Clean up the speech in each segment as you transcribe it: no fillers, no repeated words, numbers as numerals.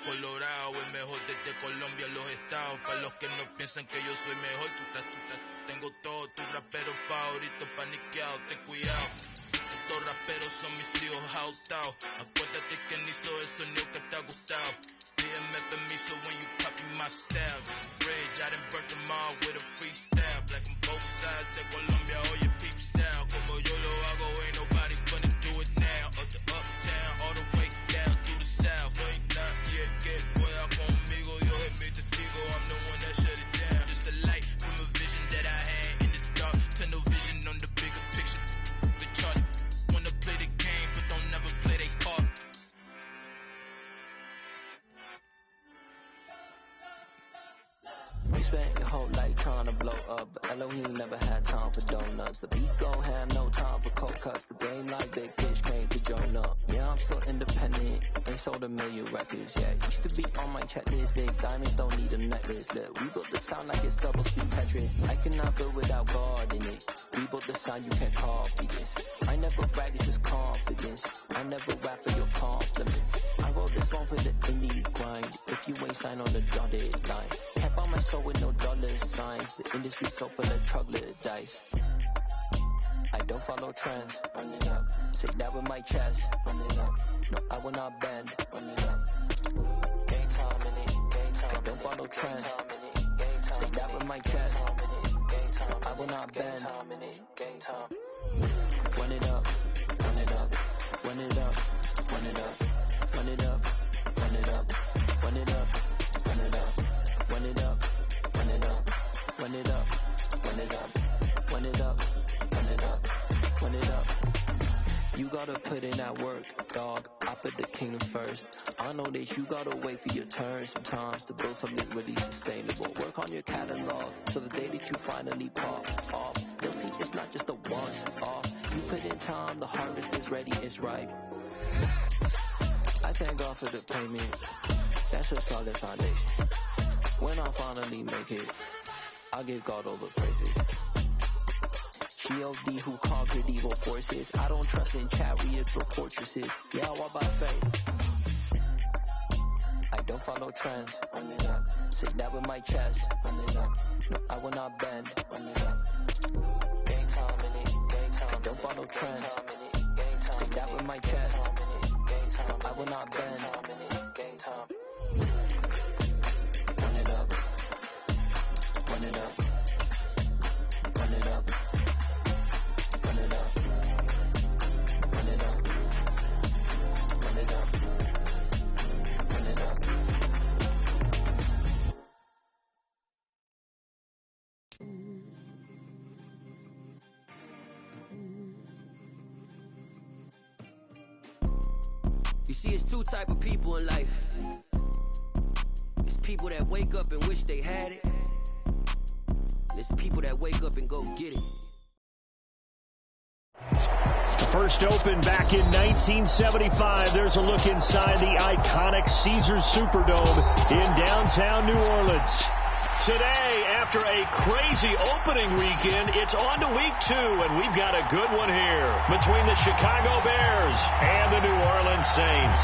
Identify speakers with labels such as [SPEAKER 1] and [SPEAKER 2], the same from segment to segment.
[SPEAKER 1] Colorado, el mejor desde Colombia a los estados. Para los que no piensan que yo soy mejor, tengo todo, tus raperos favoritos paniqueados, ten cuidado. Estos raperos son mis hijos adoptados. Acuérdate que ni hizo el sonido que te ha gustado. Pídeme permiso when you copy my style. Just rage, I done burnt them all with a freestyle. Black on both sides de Colombia, oye peep style. Como yo lo hago, ain't nobody finna do it now. Up to uptown, all the way down through the south. Ain't not yet, que pueda conmigo, Dios es mi testigo. I'm the one that shut it down. Just a light from a vision that I had in the dark. Tunnel vision on the bigger picture. The charts wanna play the game, but don't never play their part.
[SPEAKER 2] You spent your whole life trying to blow up, but Elohim never had time for donuts. The beat gon' have no time for cold cuts. The game like Big Fish came to join up. Yeah, I'm still independent, ain't sold a million records yet. Used to be on my checklist, big diamonds don't need a necklace. Look, we built the sound like it's double speed Tetris. I cannot build without God in it. We built the sound, you can't copy this. I never brag, it's just confidence. I never rap for your compliments. I wrote this one for the indie grind. If you ain't signed on the dotted line, can't buy my soul with no dollar signs. The industry so full of troglodytes. I don't follow trends. Run it up. Say that with my chest. Run it up. No, I will not bend. Run it up. Game time in it. Game time. I don't follow trends. Say that with my chest. No, I will not bend. Game time. Run it up. Run it up. Run it up. Run it up. Run it up. Run it up. Run it up. Run it up. Run it up. Run it up. Run it up. Run it up. Run it up. Run it up. Run it up. You gotta put in that work, dog. I put the kingdom first. I know that you gotta wait for your turn sometimes to build something really sustainable. Work on your catalog so the day that you finally pop off, you'll see it's not just a once off. You put in time, the harvest is ready, it's ripe. I thank God for the payment. That's a solid foundation. When I finally make it, I'll give God all the praises. G.O.D. who conquered evil forces. I don't trust in chariots or fortresses. Yeah, I walk by faith. I don't follow trends. Run it up. Say that with my chest. Run it up. No, I will not bend. Run it up. Game time in it. Game time. I don't follow trends. Say that with my chest. No, I will not bend. Game time. Run it up. Run it up. Run it up. Run it up. Run it up. Run it up. Run it up.
[SPEAKER 3] You see, it's two type of people in life. It's people that wake up and wish they had it. And it's people that wake up and go get it.
[SPEAKER 4] First opened back in 1975. There's a look inside the iconic Caesars Superdome in downtown New Orleans. Today, after a crazy opening weekend, it's on to week 2, and we've got a good one here between the Chicago Bears and the New Orleans Saints.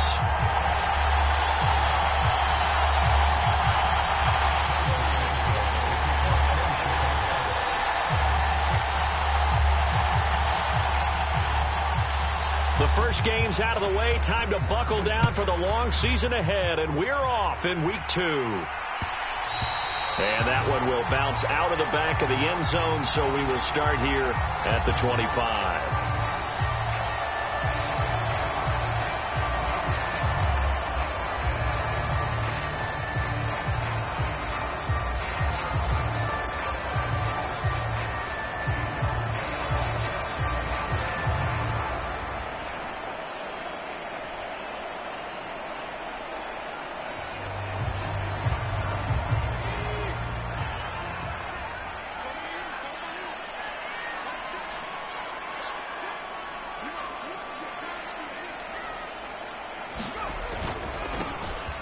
[SPEAKER 4] The first game's out of the way. Time to buckle down for the long season ahead, and we're off in week 2. And that one will bounce out of the back of the end zone, so we will start here at the 25.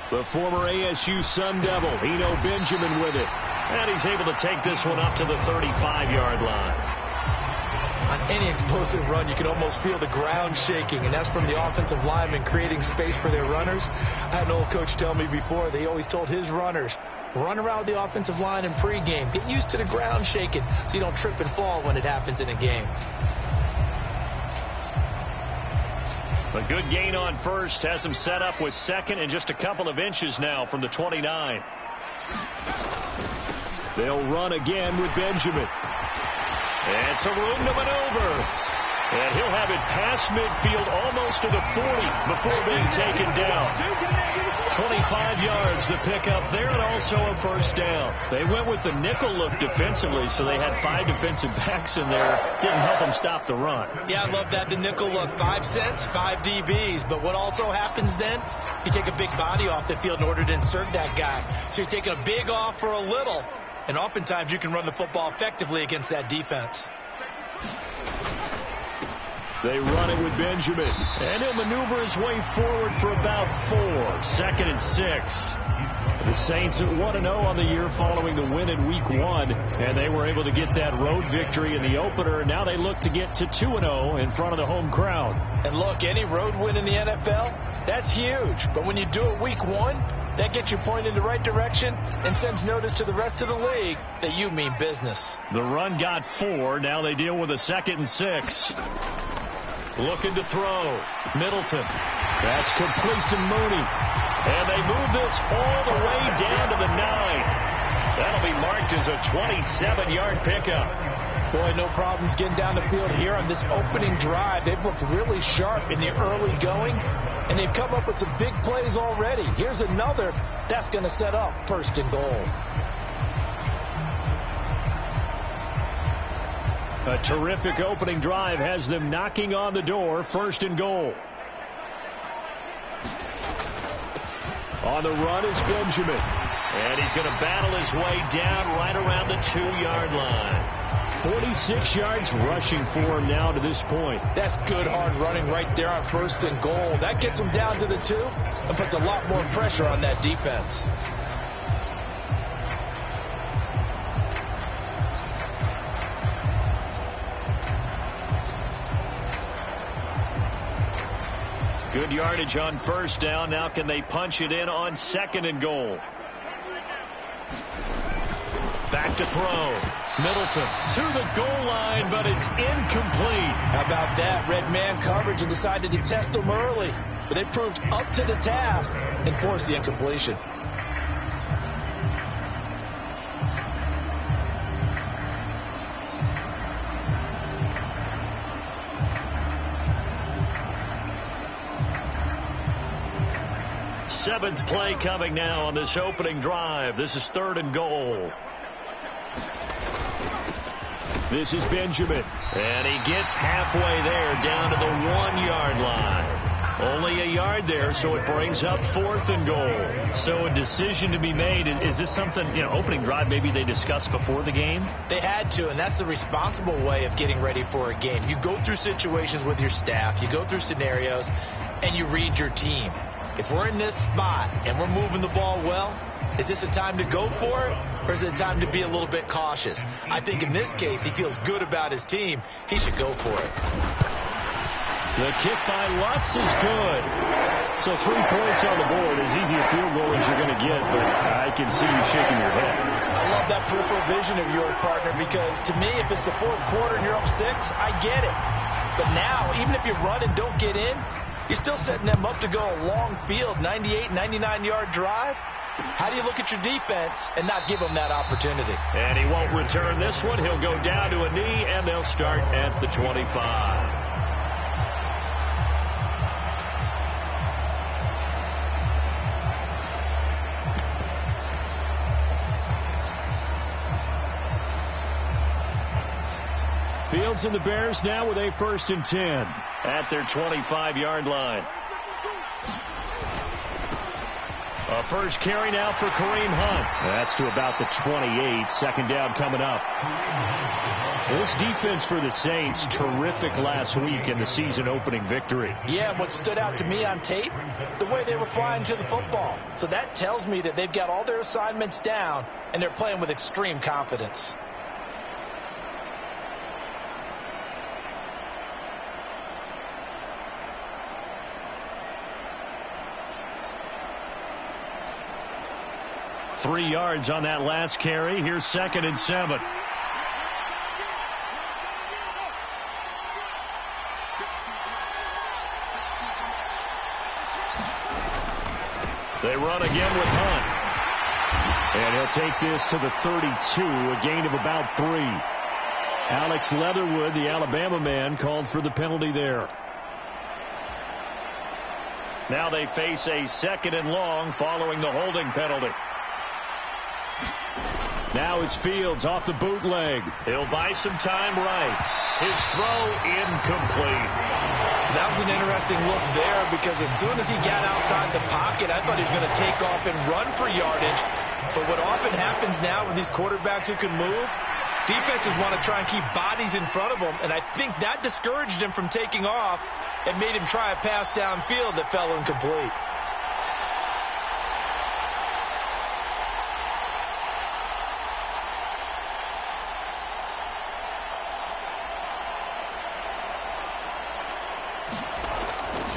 [SPEAKER 4] The former ASU Sun Devil, Eno Benjamin with it. And he's able to take this one up to the 35-yard line.
[SPEAKER 5] On any explosive run, you can almost feel the ground shaking, and that's from the offensive linemen creating space for their runners. I had an old coach tell me before, they always told his runners, run around with the offensive line in pregame. Get used to the ground shaking so you don't trip and fall when it happens in a game.
[SPEAKER 4] A good gain on first has him set up with second and just a couple of inches now from the 29. They'll run again with Benjamin. And some room to maneuver. And he'll have it past midfield almost to the 40 before being taken down. 25 yards the pickup there, and also a first down. They went with the nickel look defensively, so they had 5 defensive backs in there. Didn't help them stop the run.
[SPEAKER 5] Yeah, I love that, the nickel look. 5 cents, 5 DBs. But what also happens then, you take a big body off the field in order to insert that guy. So you're taking a big off for a little, and oftentimes you can run the football effectively against that defense.
[SPEAKER 4] They run it with Benjamin, and he'll maneuver his way forward for about 4. 2nd and 6. The Saints at 1-0 on the year following the win in Week 1, and they were able to get that road victory in the opener. Now they look to get to 2-0 in front of the home crowd.
[SPEAKER 5] And look, any road win in the NFL, that's huge. But when you do it Week 1, that gets you pointed in the right direction and sends notice to the rest of the league that you mean business.
[SPEAKER 4] The run got 4. Now they deal with a 2nd and 6. Looking to throw. Middleton. That's complete to Mooney. And they move this all the way down to the 9. That'll be marked as a 27-yard pickup.
[SPEAKER 5] Boy, no problems getting down the field here on this opening drive. They've looked really sharp in the early going, and they've come up with some big plays already. Here's another that's going to set up 1st and goal.
[SPEAKER 4] A terrific opening drive has them knocking on the door. 1st and goal. On the run is Benjamin. And he's going to battle his way down right around the 2-yard line. 46 yards rushing for him now to this point.
[SPEAKER 5] That's good hard running right there on 1st and goal. That gets him down to the 2 and puts a lot more pressure on that defense.
[SPEAKER 4] Good yardage on 1st down. Now can they punch it in on 2nd and goal? Back to throw. Middleton to the goal line, but it's incomplete.
[SPEAKER 5] How about that? Red man coverage and decided to test them early. But they proved up to the task and forced the incompletion.
[SPEAKER 4] Seventh play coming now on this opening drive. This is 3rd and goal. This is Benjamin. And he gets halfway there down to the 1-yard line. Only a yard there, so it brings up 4th and goal. So a decision to be made. Is this something, opening drive maybe they discussed before the game?
[SPEAKER 5] They had to, and that's the responsible way of getting ready for a game. You go through situations with your staff. You go through scenarios, and you read your team. If we're in this spot and we're moving the ball well, is this a time to go for it, or is it a time to be a little bit cautious? I think in this case, he feels good about his team. He should go for it.
[SPEAKER 4] The kick by Lutz is good. So 3 points on the board, as easy a field goal as you're going to get, but I can see you shaking your head.
[SPEAKER 5] I love that peripheral vision of yours, partner, because to me, if it's the 4th quarter and you're up 6, I get it. But now, even if you run and don't get in, you're still setting them up to go a long field, 98, 99-yard drive. How do you look at your defense and not give them that opportunity?
[SPEAKER 4] And he won't return this one. He'll go down to a knee, and they'll start at the 25. Fields and the Bears now with a 1st and 10 at their 25-yard line. A first carry now for Kareem Hunt. That's to about the 28. 2nd down coming up. This defense for the Saints, terrific last week in the season opening victory.
[SPEAKER 5] Yeah, what stood out to me on tape, the way they were flying to the football. So that tells me that they've got all their assignments down and they're playing with extreme confidence.
[SPEAKER 4] 3 yards on that last carry. Here's 2nd and 7. They run again with Hunt. And he'll take this to the 32, a gain of about 3. Alex Leatherwood, the Alabama man, called for the penalty there. Now they face a 2nd and long following the holding penalty. Now it's Fields off the bootleg. He'll buy some time right. His throw incomplete.
[SPEAKER 5] That was an interesting look there because as soon as he got outside the pocket, I thought he was going to take off and run for yardage. But what often happens now with these quarterbacks who can move, defenses want to try and keep bodies in front of them, and I think that discouraged him from taking off and made him try a pass downfield that fell incomplete.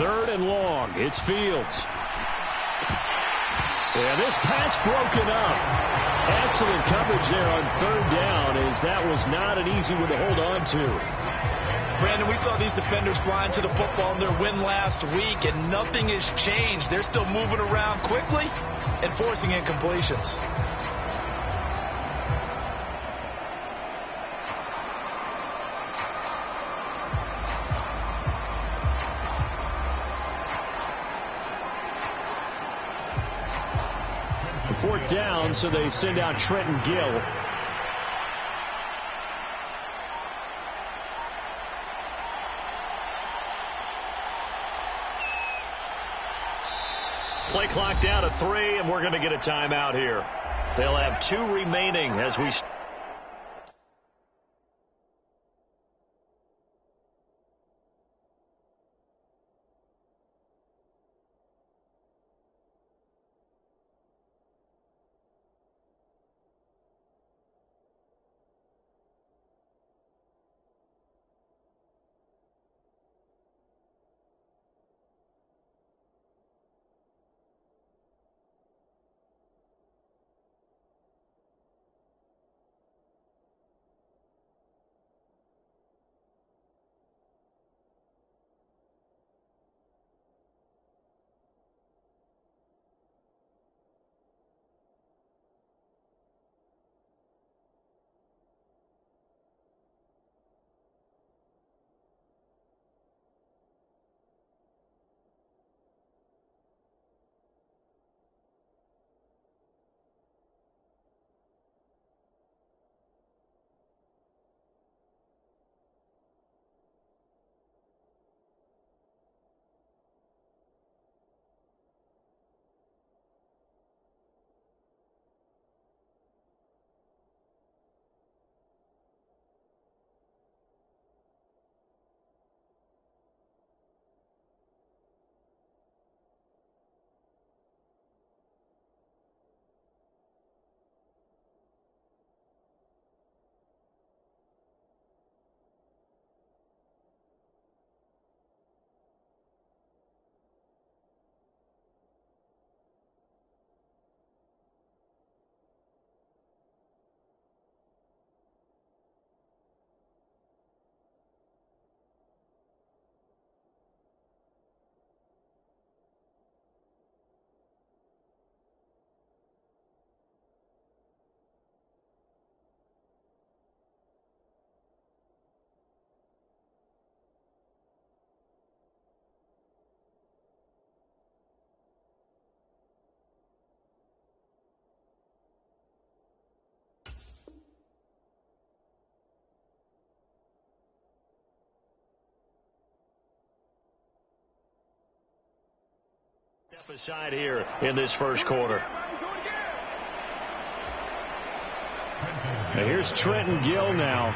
[SPEAKER 4] Third and long. It's Fields. And this pass broken up. Excellent coverage there on 3rd down, as that was not an easy one to hold on to.
[SPEAKER 5] Brandon, we saw these defenders flying to the football in their win last week, and nothing has changed. They're still moving around quickly and forcing incompletions.
[SPEAKER 4] Fourth down, so they send out Trenton Gill. Play clock down to 3, and we're going to get a timeout here. They'll have 2 remaining as we... Step aside here in this first quarter. And here's Trenton Gill now.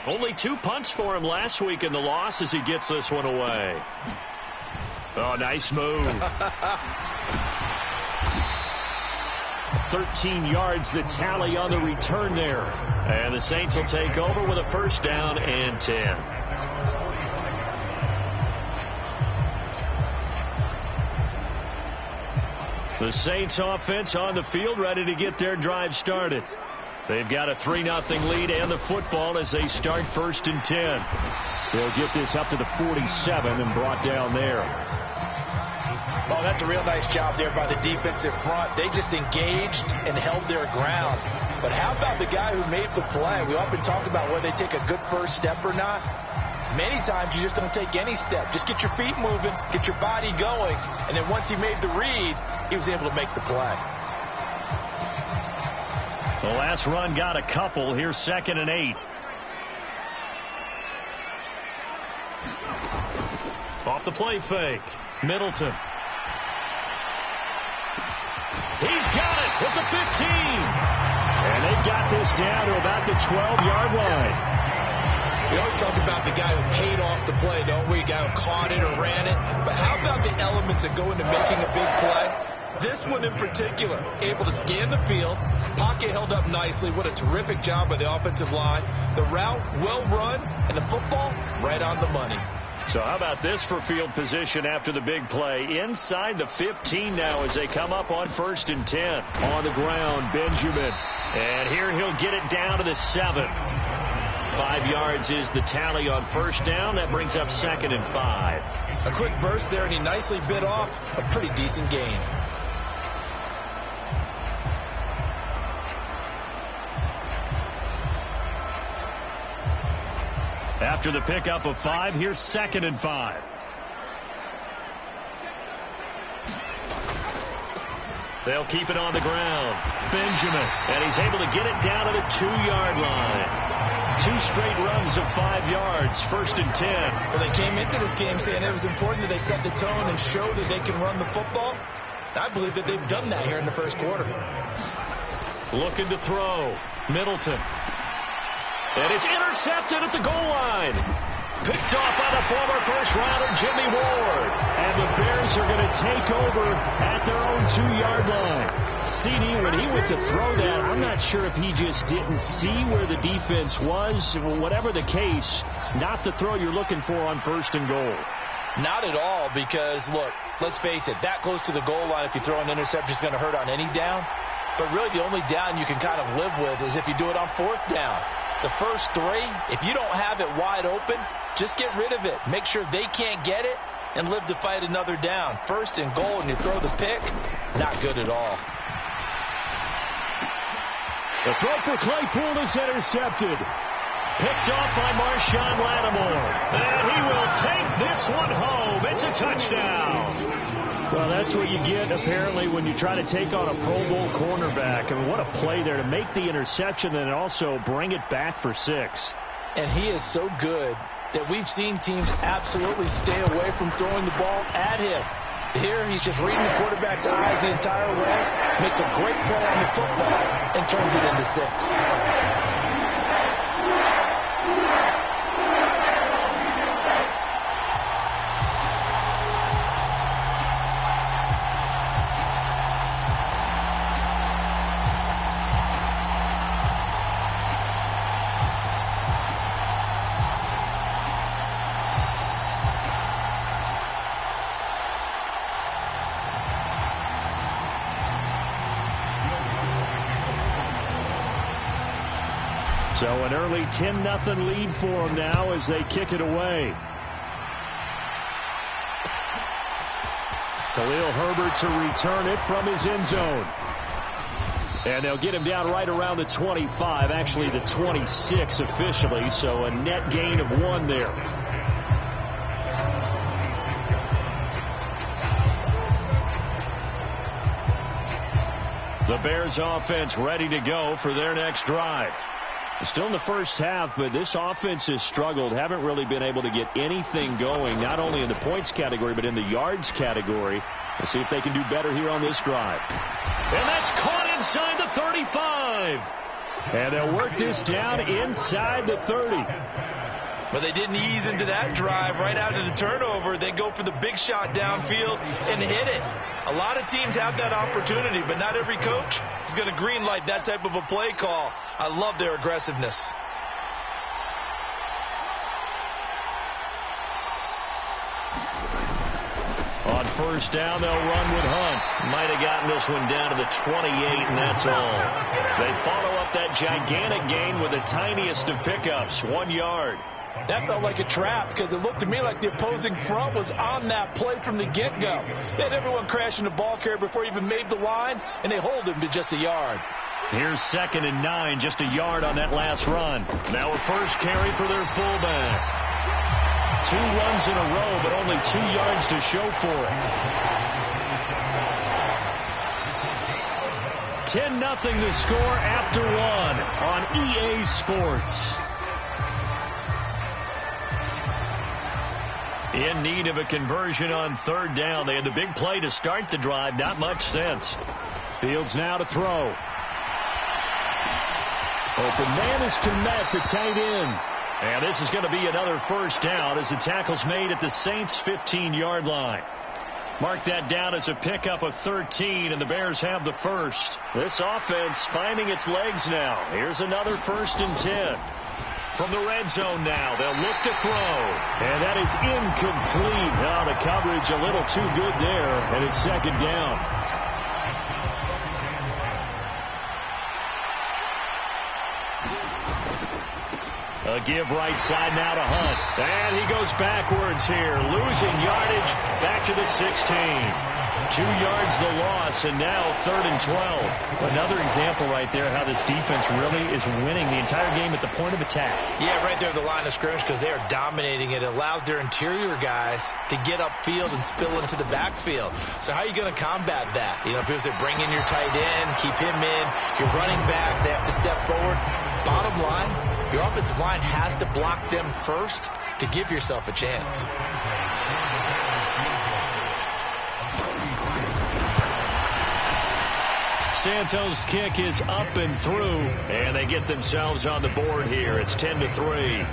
[SPEAKER 4] Only 2 punts for him last week in the loss as he gets this one away. Oh, nice move. 13 yards the tally on the return there. And the Saints will take over with a 1st down and 10. The Saints offense on the field, ready to get their drive started. They've got a 3-0 lead and the football as they start 1st and 10. They'll get this up to the 47 and brought down there.
[SPEAKER 5] Oh, that's a real nice job there by the defensive front. They just engaged and held their ground. But how about the guy who made the play? We often talk about whether they take a good first step or not. Many times you just don't take any step. Just get your feet moving, get your body going, and then once he made the read, he was able to make the play.
[SPEAKER 4] The last run got a couple. Here's 2nd and 8. Off the play fake. Middleton. He's got it at the 15. And they've got this down to about the 12-yard line.
[SPEAKER 5] We always talk about the guy who paid off the play, don't we? The guy who caught it or ran it. But how about the elements that go into making a big play? This one in particular, able to scan the field, pocket held up nicely. What a terrific job by the offensive line. The route, well run, and the football, right on the money.
[SPEAKER 4] So how about this for field position after the big play? Inside the 15 now as they come up on 1st and 10. On the ground, Benjamin. And here he'll get it down to the 7. 5 yards is the tally on 1st down. That brings up 2nd and 5.
[SPEAKER 5] A quick burst there, and he nicely bit off a pretty decent gain.
[SPEAKER 4] After the pickup of 5, here's 2nd and 5. They'll keep it on the ground. Benjamin, and he's able to get it down to the 2-yard line. 2 straight runs of 5 yards, 1st and 10.
[SPEAKER 5] Well, they came into this game saying it was important that they set the tone and show that they can run the football. I believe that they've done that here in the first quarter.
[SPEAKER 4] Looking to throw. Middleton. And it's intercepted at the goal line. Picked off by the former first-rounder Jimmy Ward. And the Bears are going to take over at their own 2-yard line. CD, when he went to throw that, I'm not sure if he just didn't see where the defense was. Whatever the case, not the throw you're looking for on 1st and goal.
[SPEAKER 5] Not at all, because, look, let's face it, that close to the goal line, if you throw an interception, it's going to hurt on any down. But really the only down you can kind of live with is if you do it on 4th down. The first 3, if you don't have it wide open, just get rid of it. Make sure they can't get it and live to fight another down. 1st and goal, and you throw the pick, not good at all.
[SPEAKER 4] The throw for Claypool is intercepted. Picked off by Marshawn Lattimore. And he will take this one home. It's a touchdown. Well, that's what you get, apparently, when you try to take on a Pro Bowl cornerback. I mean, what a play there to make the interception and also bring it back for 6.
[SPEAKER 5] And he is so good that we've seen teams absolutely stay away from throwing the ball at him. Here, he's just reading the quarterback's eyes the entire way, makes a great play on the football, and turns it into 6.
[SPEAKER 4] So an early 10-0 lead for them now as they kick it away. Khalil Herbert to return it from his end zone. And they'll get him down right around the 25, actually the 26 officially, so a net gain of 1 there. The Bears offense ready to go for their next drive. Still in the first half, but this offense has struggled. Haven't really been able to get anything going, not only in the points category, but in the yards category. Let's see if they can do better here on this drive. And that's caught inside the 35. And they'll work this down inside the 30.
[SPEAKER 5] But they didn't ease into that drive right out of the turnover. They go for the big shot downfield and hit it. A lot of teams have that opportunity, but not every coach is going to greenlight that type of a play call. I love their aggressiveness.
[SPEAKER 4] On first down, they'll run with Hunt.
[SPEAKER 6] Might have gotten this one down to the 28, and that's all.
[SPEAKER 4] They follow up that gigantic gain with the tiniest of pickups, 1 yard.
[SPEAKER 5] That felt like a trap because it looked to me like the opposing front was on that play from the get-go. They had everyone crashing the ball carrier before he even made the line, and they hold him to just a yard.
[SPEAKER 4] Here's 2nd and 9, just a yard on that last run. Now a first carry for their fullback. 2 runs in a row, but only 2 yards to show for it. 10-0 the score after 1 on EA Sports. In need of a conversion on 3rd down. They had the big play to start the drive. Not much sense. Fields now to throw. Open man is Kmet, the tight end. And this is going to be another first down as the tackle's made at the Saints' 15-yard line. Mark that down as a pickup of 13, and the Bears have the first. This offense finding its legs now. Here's another 1st and 10. From the red zone now, they'll look to throw. And that is incomplete. Now the coverage a little too good there, and it's 2nd down. A give right side now to Hunt. And he goes backwards here, losing yardage back to the 16. 2 yards the loss, and now 3rd and 12. Another example right there how this defense really is winning the entire game at the point of attack.
[SPEAKER 5] Yeah, right there at the line of scrimmage because they are dominating it. It allows their interior guys to get upfield and spill into the backfield. So how are you going to combat that? You know, because they bring in your tight end, keep him in. Your running backs, they have to step forward. Bottom line, your offensive line has to block them first to give yourself a chance.
[SPEAKER 4] Santos' kick is up and through, and they get themselves on the board here. It's 10-3.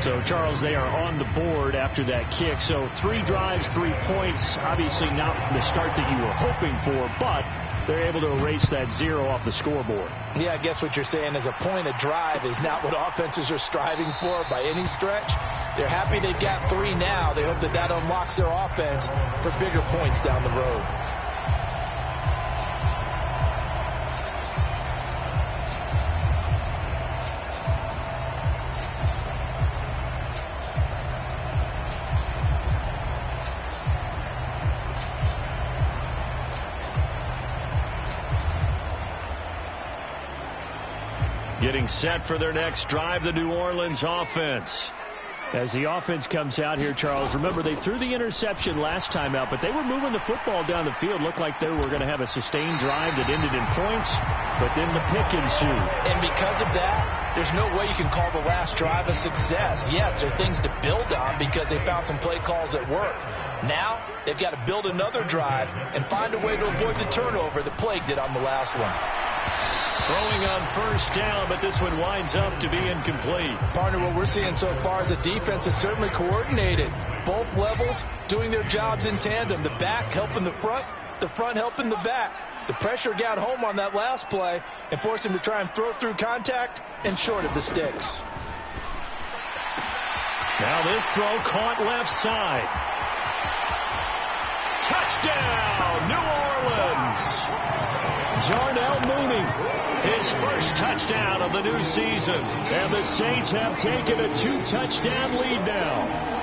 [SPEAKER 4] So, Charles, they are on the board after that kick. So 3 drives, 3 points. Obviously not the start that you were hoping for, but they're able to erase that 0 off the scoreboard.
[SPEAKER 5] Yeah, I guess what you're saying is a point of drive is not what offenses are striving for by any stretch. They're happy they've got 3 now. They hope that that unlocks their offense for bigger points down the road.
[SPEAKER 4] Getting set for their next drive, the New Orleans offense. As the offense comes out here, Charles, remember they threw the interception last time out, but they were moving the football down the field. Looked like they were going to have a sustained drive that ended in points, but then the pick ensued.
[SPEAKER 5] And because of that, there's no way you can call the last drive a success. Yes, there are things to build on because they found some play calls that work. Now, they've got to build another drive and find a way to avoid the turnover that plagued it on the last one.
[SPEAKER 4] Throwing on first down, but this one winds up to be incomplete.
[SPEAKER 5] Partner, what we're seeing so far is a defense that's certainly coordinated. Both levels doing their jobs in tandem. The back helping the front helping the back. The pressure got home on that last play and forced him to try and throw through contact and short of the sticks.
[SPEAKER 4] Now this throw caught left side. Touchdown, New Orleans! Darnell Mooney, his first touchdown of the new season. And the Saints have taken a 2-touchdown lead now.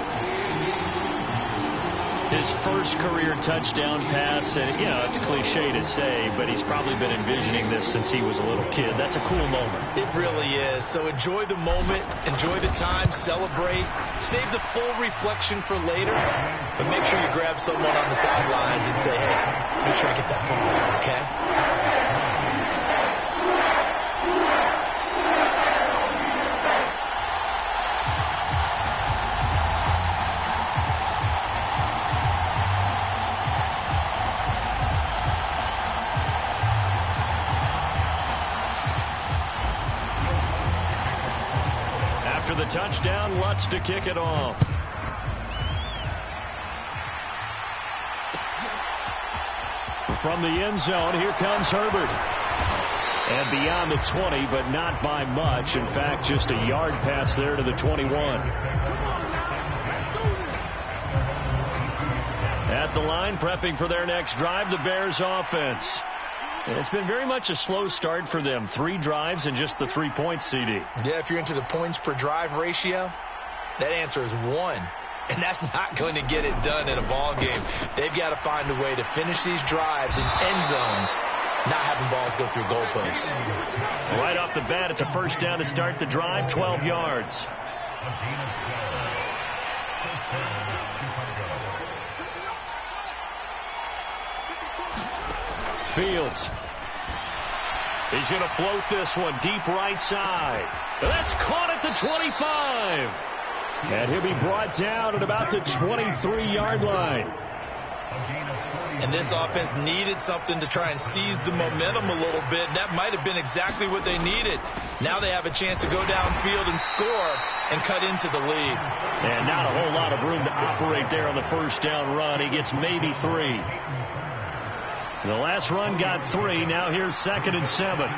[SPEAKER 4] His first career touchdown pass, and, you know, it's cliche to say, but he's probably been envisioning this since he was a little kid. That's a cool moment.
[SPEAKER 5] It really is. So enjoy the moment, enjoy the time, celebrate, save the full reflection for later, but make sure you grab someone on the sidelines and say, hey, make sure I get that football, okay?
[SPEAKER 4] The touchdown, Lutz to kick it off. From the end zone, here comes Herbert. And beyond the 20, but not by much. In fact, just a yard pass there to the 21. At at the line, prepping for their next drive, the Bears offense. And it's been very much a slow start for them. 3 drives and just the 3 points, CD.
[SPEAKER 5] Yeah, if you're into the points per drive ratio, that answer is 1. And that's not going to get it done in a ball game. They've got to find a way to finish these drives in end zones, not having balls go through goalposts.
[SPEAKER 4] Right off the bat, it's a first down to start the drive, 12 yards. Fields. He's going to float this one deep right side. That's caught at the 25. And he'll be brought down at about the 23-yard line.
[SPEAKER 5] And this offense needed something to try and seize the momentum a little bit. That might have been exactly what they needed. Now they have a chance to go downfield and score and cut into the lead.
[SPEAKER 4] And not a whole lot of room to operate there on the first down run. He gets maybe 3. The last run got 3. Now here's 2nd and 7.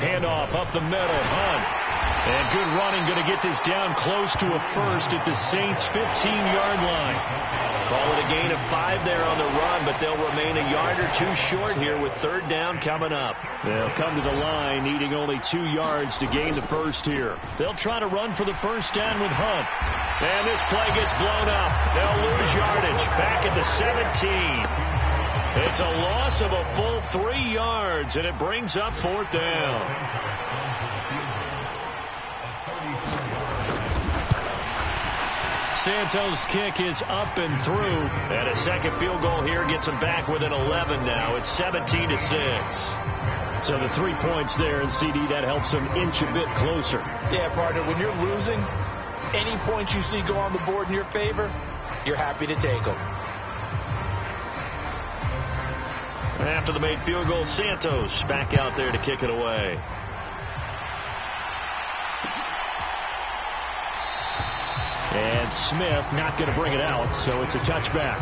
[SPEAKER 4] Handoff up the middle. Hunt. And good running, going to get this down close to a first at the Saints' 15-yard line. Call it a gain of 5 there on the run, but they'll remain a yard or 2 short here with 3rd down coming up. They'll come to the line needing only 2 yards to gain the first here. They'll try to run for the first down with Hunt. And this play gets blown up. They'll lose yardage back at the 17. It's a loss of a full 3 yards, and it brings up 4th down. Santos' kick is up and through. And a second field goal here gets them back within 11 now. It's 17-6. So the 3 points there, and CD, that helps them inch a bit closer.
[SPEAKER 5] Yeah, partner, when you're losing, any points you see go on the board in your favor, you're happy to take them.
[SPEAKER 4] After the made field goal, Santos back out there to kick it away. And Smith not going to bring it out, so it's a touchback.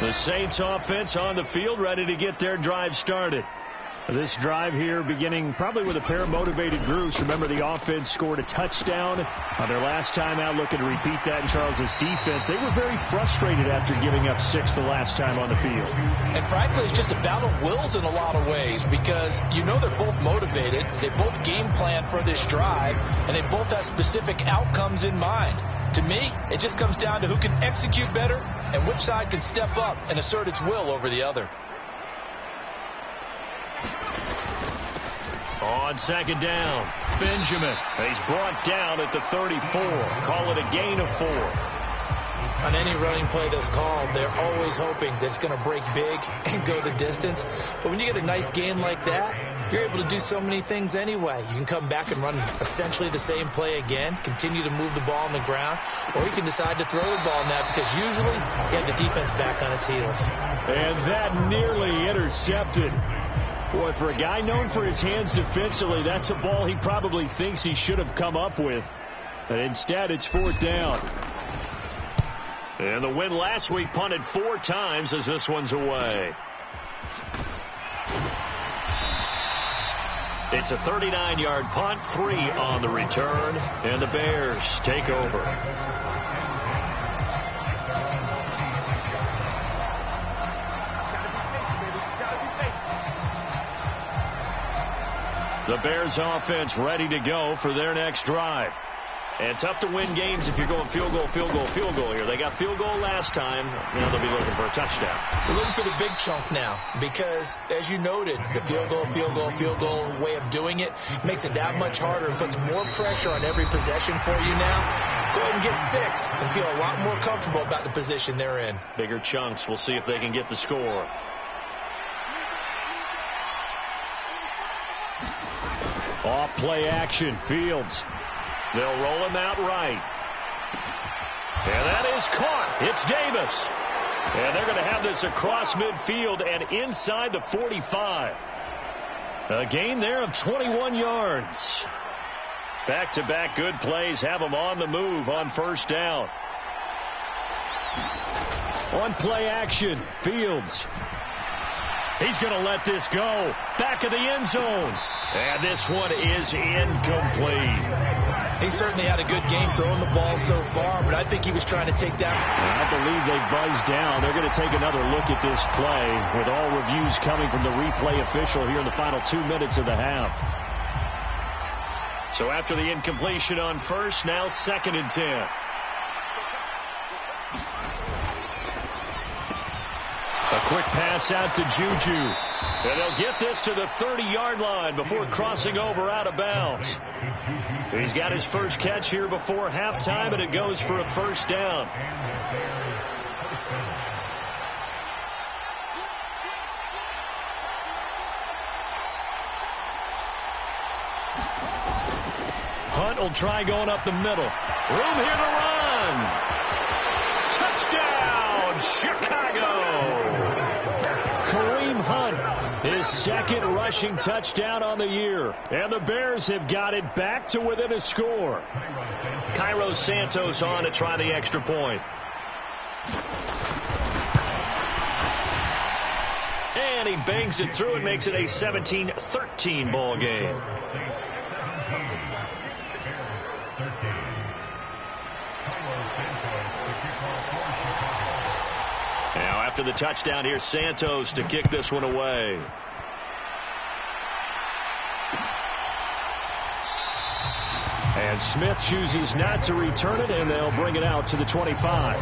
[SPEAKER 4] The Saints offense on the field, ready to get their drive started. This drive here beginning probably with a pair of motivated groups. Remember, the offense scored a touchdown on their last time out, looking to repeat that in Charles's defense. They were very frustrated after giving up 6 the last time on the field.
[SPEAKER 5] And frankly, it's just a battle of wills in a lot of ways, because you know they're both motivated. They both game plan for this drive, and they both have specific outcomes in mind. To me, it just comes down to who can execute better and which side can step up and assert its will over the other.
[SPEAKER 4] On 2nd down, Benjamin. He's brought down at the 34. Call it a gain of 4.
[SPEAKER 5] On any running play that's called, they're always hoping that it's going to break big and go the distance. But when you get a nice gain like that, you're able to do so many things anyway. You can come back and run essentially the same play again, continue to move the ball on the ground, or you can decide to throw the ball now, because usually you have the defense back on its heels.
[SPEAKER 4] And that nearly intercepted. Boy, for a guy known for his hands defensively, that's a ball he probably thinks he should have come up with. But instead, it's 4th down. And the win last week punted 4 times as this one's away. It's a 39-yard punt, 3 on the return, and the Bears take over. The Bears offense ready to go for their next drive. And tough to win games if you're going field goal here. They got field goal last time. Now they'll be looking for a touchdown.
[SPEAKER 5] They're looking for the big chunk now, because, as you noted, the field goal way of doing it makes it that much harder and puts more pressure on every possession for you now. Go ahead and get 6 and feel a lot more comfortable about the position they're in.
[SPEAKER 4] Bigger chunks. We'll see if they can get the score. Off play action, Fields. They'll roll him out right. And that is caught. It's Davis. And they're going to have this across midfield and inside the 45. A gain there of 21 yards. Back-to-back good plays have them on the move on first down. On play action, Fields. He's going to let this go. Back of the end zone. And this one is incomplete.
[SPEAKER 5] He certainly had a good game throwing the ball so far, but I think he was trying to take that.
[SPEAKER 4] I believe they buzzed down. They're going to take another look at this play with all reviews coming from the replay official here in the final 2 minutes of the half. So after the incompletion on first, now 2nd and 10. A quick pass out to Juju. And they'll get this to the 30-yard line before crossing over out of bounds. He's got his first catch here before halftime, and it goes for a first down. Hunt will try going up the middle. Room here to run. Touchdown, Chicago. Kareem Hunt, his 2nd rushing touchdown on the year. And the Bears have got it back to within a score. Cairo Santos on to try the extra point. And he bangs it through and makes it a 17-13 ball game. Now after the touchdown, here's Santos to kick this one away. And Smith chooses not to return it, and they'll bring it out to the 25.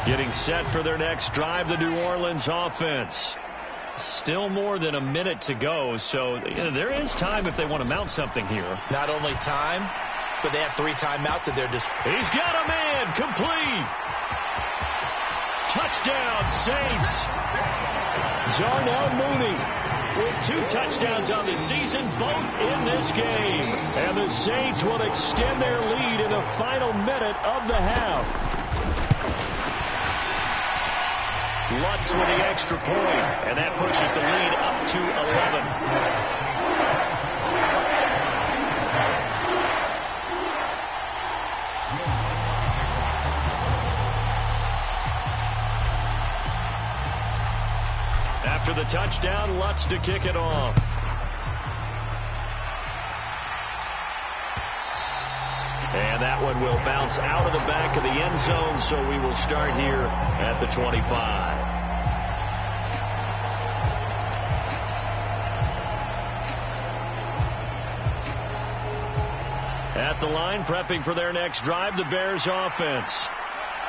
[SPEAKER 4] Getting set for their next drive, the New Orleans offense. Still more than a minute to go, so there is time if they want to mount something here.
[SPEAKER 5] Not only time, but they have 3 timeouts at their disposal.
[SPEAKER 4] He's got a man, complete. Touchdown, Saints. Darnell Mooney with 2 touchdowns on the season, both in this game. And the Saints will extend their lead in the final minute of the half. Lutz with the extra point, and that pushes the lead up to 11. After the touchdown, Lutz to kick it off. And that one will bounce out of the back of the end zone, so we will start here at the 25. At the line, prepping for their next drive, the Bears offense.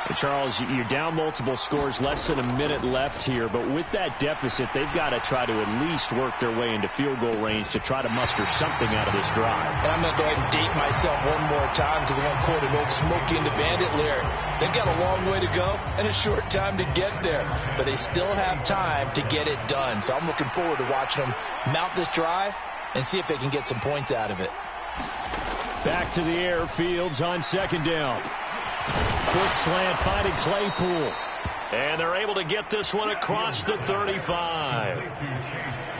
[SPEAKER 4] And Charles, you're down multiple scores, less than a minute left here, but with that deficit, they've got to try to at least work their way into field goal range to try to muster something out of this drive.
[SPEAKER 5] And I'm going to go ahead and date myself one more time because I want to quote an old Smokey and the Bandit lyric. They've got a long way to go and a short time to get there, but they still have time to get it done. So I'm looking forward to watching them mount this drive and see if they can get some points out of it.
[SPEAKER 4] Back to the air, Fields on 2nd down. Quick slant finding Claypool. And they're able to get this one across the 35.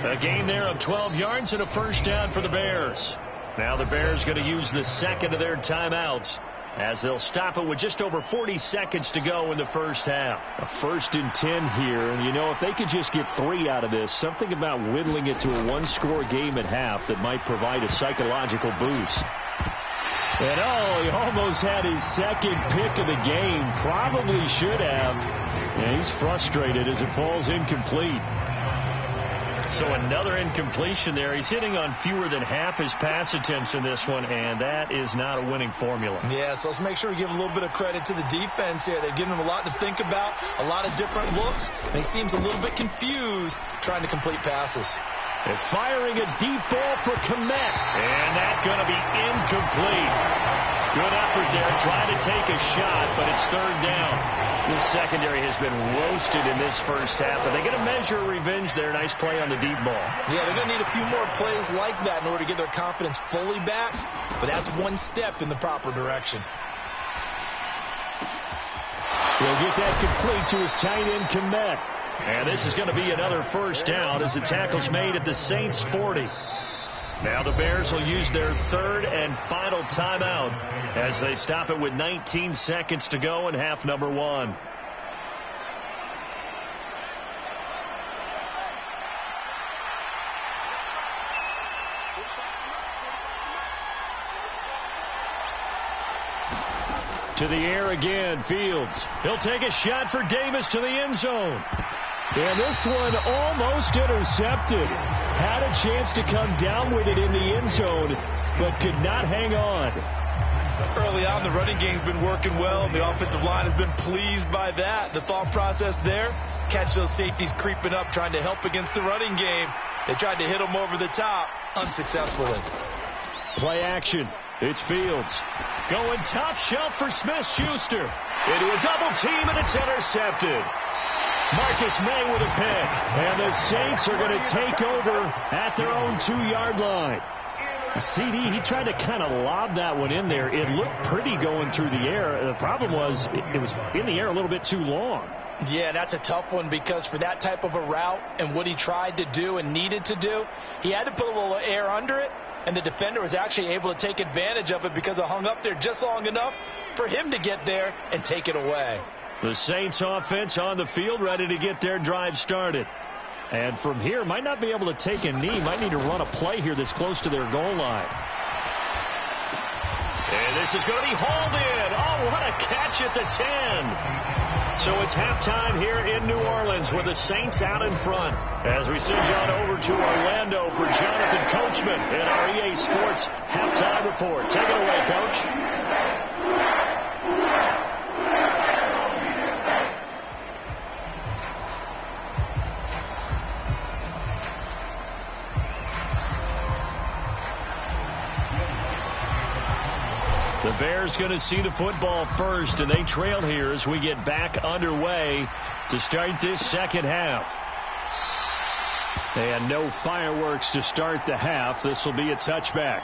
[SPEAKER 4] A gain there of 12 yards and a first down for the Bears. Now the Bears going to use the 2nd of their timeouts as they'll stop it with just over 40 seconds to go in the first half. A 1st and 10 here, and you know, if they could just get 3 out of this, something about whittling it to a 1-score game at half that might provide a psychological boost. And he almost had his 2nd pick of the game. Probably should have. And he's frustrated as it falls incomplete. So another incompletion there. He's hitting on fewer than half his pass attempts in this one, and that is not a winning formula.
[SPEAKER 5] Yeah, so let's make sure we give a little bit of credit to the defense here. They've given him a lot to think about, a lot of different looks, and he seems a little bit confused trying to complete passes.
[SPEAKER 4] And firing a deep ball for Kmet. And that's going to be incomplete. Good effort there, trying to take a shot, but it's 3rd down. This secondary has been roasted in this first half, but they're going to measure revenge there. Nice play on the deep ball.
[SPEAKER 5] Yeah, they're going to need a few more plays like that in order to get their confidence fully back, but that's one step in the proper direction.
[SPEAKER 4] He'll get that complete to his tight end, Kmet.
[SPEAKER 6] And this is going to be another first down as the tackle's made at the Saints 40. Now the Bears will use their third and final timeout as they stop it with 19 seconds to go in half number 1.
[SPEAKER 4] To the air again, Fields. He'll take a shot for Davis to the end zone. And this one almost intercepted. Had a chance to come down with it in the end zone, but could not hang on.
[SPEAKER 5] Early on, the running game's been working well, and the offensive line has been pleased by that. The thought process there, catch those safeties creeping up, trying to help against the running game. They tried to hit them over the top, unsuccessfully.
[SPEAKER 4] Play action. It's Fields. Going top shelf for Smith-Schuster. Into a double team, and it's intercepted. Marcus May with a pick. And the Saints are going to take over at their own 2-yard line. CD, he tried to kind of lob that one in there. It looked pretty going through the air. The problem was it was in the air a little bit too long.
[SPEAKER 5] Yeah, that's a tough one because for that type of a route and what he tried to do and needed to do, he had to put a little air under it. And the defender was actually able to take advantage of it because it hung up there just long enough for him to get there and take it away.
[SPEAKER 4] The Saints offense on the field ready to get their drive started. And from here, might not be able to take a knee. Might need to run a play here that's close to their goal line.
[SPEAKER 6] And this is going to be hauled in. Oh, what a catch at the 10. So it's halftime here in New Orleans with the Saints out in front. As we send you on over to Orlando for Jonathan Coachman in our EA Sports halftime report. Take it away, Coach.
[SPEAKER 4] The Bears going to see the football first, and they trail here as we get back underway to start this second half. And no fireworks to start the half. This will be a touchback.